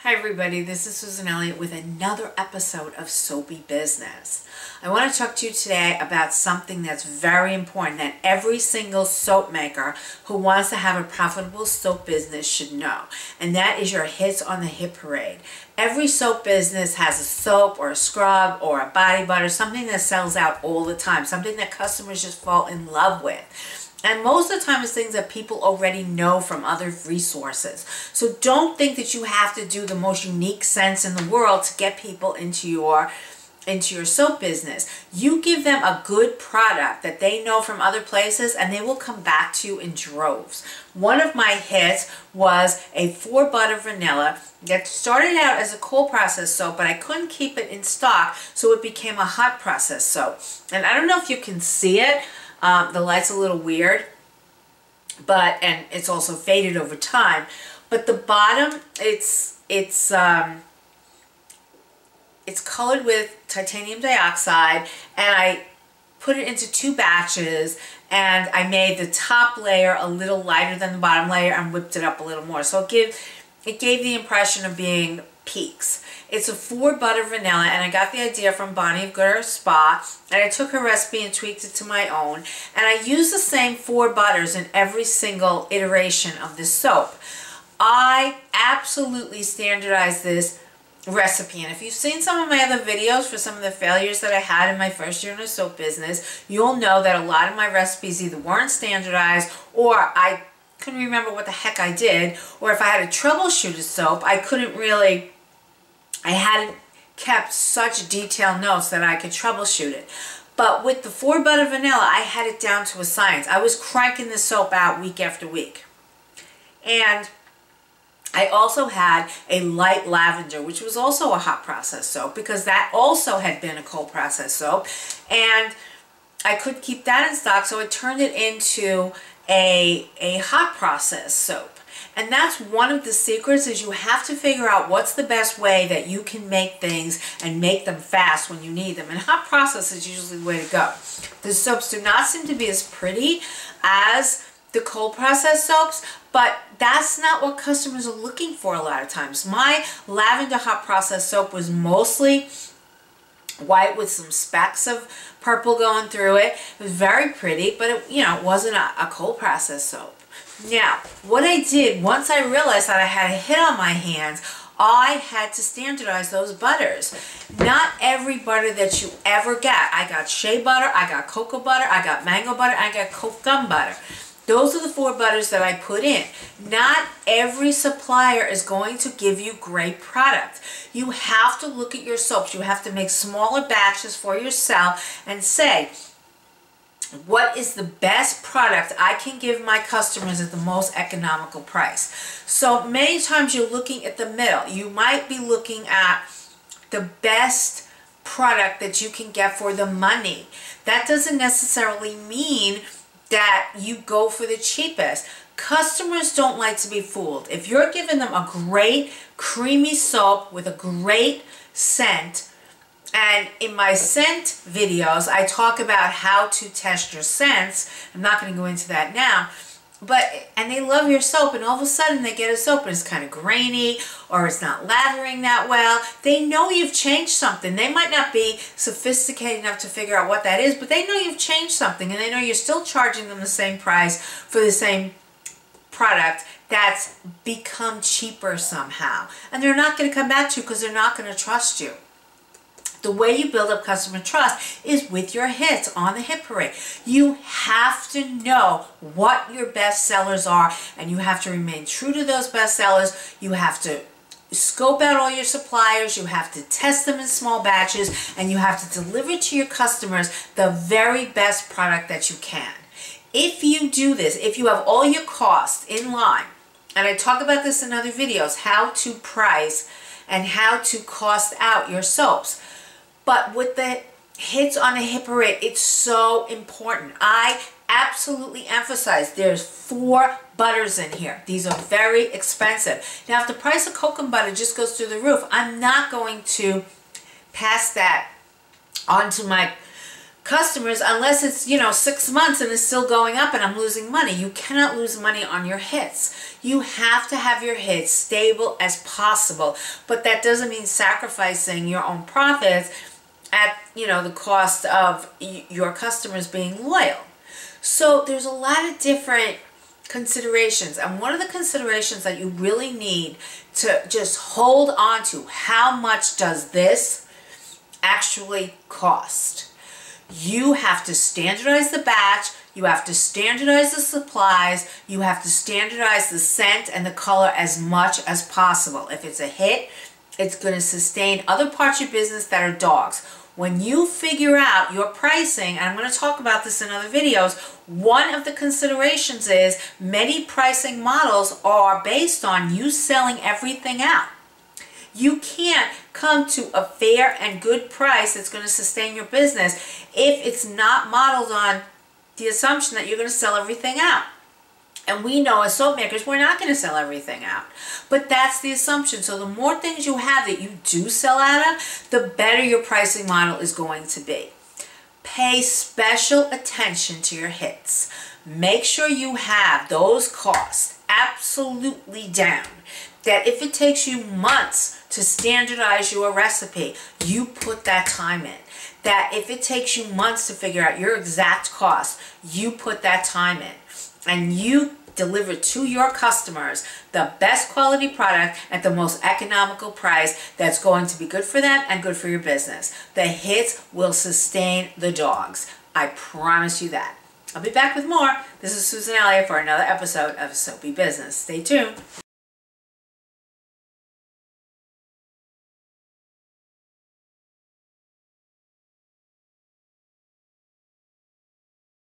Hi everybody, this is Susan Elliott with another episode of Soapy Business. I want to talk to you today about something that's very important that every single soap maker who wants to have a profitable soap business should know, and that is your hits on the hit parade. Every soap business has a soap or a scrub or a body butter, something that sells out all the time, something that customers just fall in love with. And most of the time it's things that people already know from other resources. So don't think that you have to do the most unique scents in the world to get people into your soap business. You give them a good product that they know from other places and they will come back to you in droves. One of my hits was a 4 butter vanilla that started out as a cold process soap, but I couldn't keep it in stock, so it became a hot process soap. And I don't know if you can see it. The light's a little weird, and it's also faded over time. But the bottom, it's colored with titanium dioxide, and I put it into 2 batches, and I made the top layer a little lighter than the bottom layer and whipped it up a little more. So it gave the impression of being peaks. It's a 4 butter vanilla, and I got the idea from Bonnie of Good Spa, and I took her recipe and tweaked it to my own, and I use the same 4 butters in every single iteration of this soap. I absolutely standardized this recipe, and if you've seen some of my other videos for some of the failures that I had in my first year in the soap business, you'll know that a lot of my recipes either weren't standardized, or I couldn't remember what the heck I did, or if I had to troubleshoot a soap, I hadn't kept such detailed notes that I could troubleshoot it. But with the 4 butter vanilla, I had it down to a science. I was cranking this soap out week after week. And I also had a light lavender, which was also a hot process soap, because that also had been a cold process soap. And I could keep that in stock, so I turned it into a hot process soap. And that's one of the secrets, is you have to figure out what's the best way that you can make things and make them fast when you need them. And hot process is usually the way to go. The soaps do not seem to be as pretty as the cold process soaps, but that's not what customers are looking for a lot of times. My lavender hot process soap was mostly white with some specks of purple going through it. It was very pretty, but it wasn't a cold process soap. Now, what I did, once I realized that I had a hit on my hands, I had to standardize those butters. Not every butter that you ever get. I got shea butter, I got cocoa butter, I got mango butter, I got coke gum butter. Those are the 4 butters that I put in. Not every supplier is going to give you great product. You have to look at your soaps. You have to make smaller batches for yourself and say, what is the best product I can give my customers at the most economical price? So many times you're looking at the middle. You might be looking at the best product that you can get for the money. That doesn't necessarily mean that you go for the cheapest. Customers don't like to be fooled. If you're giving them a great creamy soap with a great scent, and in my scent videos, I talk about how to test your scents. I'm not going to go into that now. And they love your soap, and all of a sudden they get a soap and it's kind of grainy, or it's not lathering that well. They know you've changed something. They might not be sophisticated enough to figure out what that is, but they know you've changed something, and they know you're still charging them the same price for the same product that's become cheaper somehow. And they're not going to come back to you because they're not going to trust you. The way you build up customer trust is with your hits on the hit parade. You have to know what your best sellers are, and you have to remain true to those best sellers. You have to scope out all your suppliers. You have to test them in small batches, and you have to deliver to your customers the very best product that you can. If you do this, if you have all your costs in line, and I talk about this in other videos, how to price and how to cost out your soaps. But with the hits on the hit parade, it's so important. I absolutely emphasize there's 4 butters in here. These are very expensive. Now, if the price of cocoa butter just goes through the roof, I'm not going to pass that on to my customers unless it's, 6 months and it's still going up and I'm losing money. You cannot lose money on your hits. You have to have your hits stable as possible, but that doesn't mean sacrificing your own profits at, the cost of your customers being loyal. So there's a lot of different considerations, and one of the considerations that you really need to just hold on to, how much does this actually cost? You have to standardize the batch, you have to standardize the supplies, you have to standardize the scent and the color as much as possible. If it's a hit, it's going to sustain other parts of your business that are dogs. When you figure out your pricing, and I'm going to talk about this in other videos, one of the considerations is many pricing models are based on you selling everything out. You can't come to a fair and good price that's going to sustain your business if it's not modeled on the assumption that you're going to sell everything out. And we know as soap makers, we're not going to sell everything out. But that's the assumption. So the more things you have that you do sell out of, the better your pricing model is going to be. Pay special attention to your hits. Make sure you have those costs absolutely down. That if it takes you months to standardize your recipe, you put that time in. That if it takes you months to figure out your exact cost, you put that time in. And you deliver to your customers the best quality product at the most economical price that's going to be good for them and good for your business. The hits will sustain the dogs. I promise you that. I'll be back with more. This is Susan Elliott for another episode of Soapy Business. Stay tuned.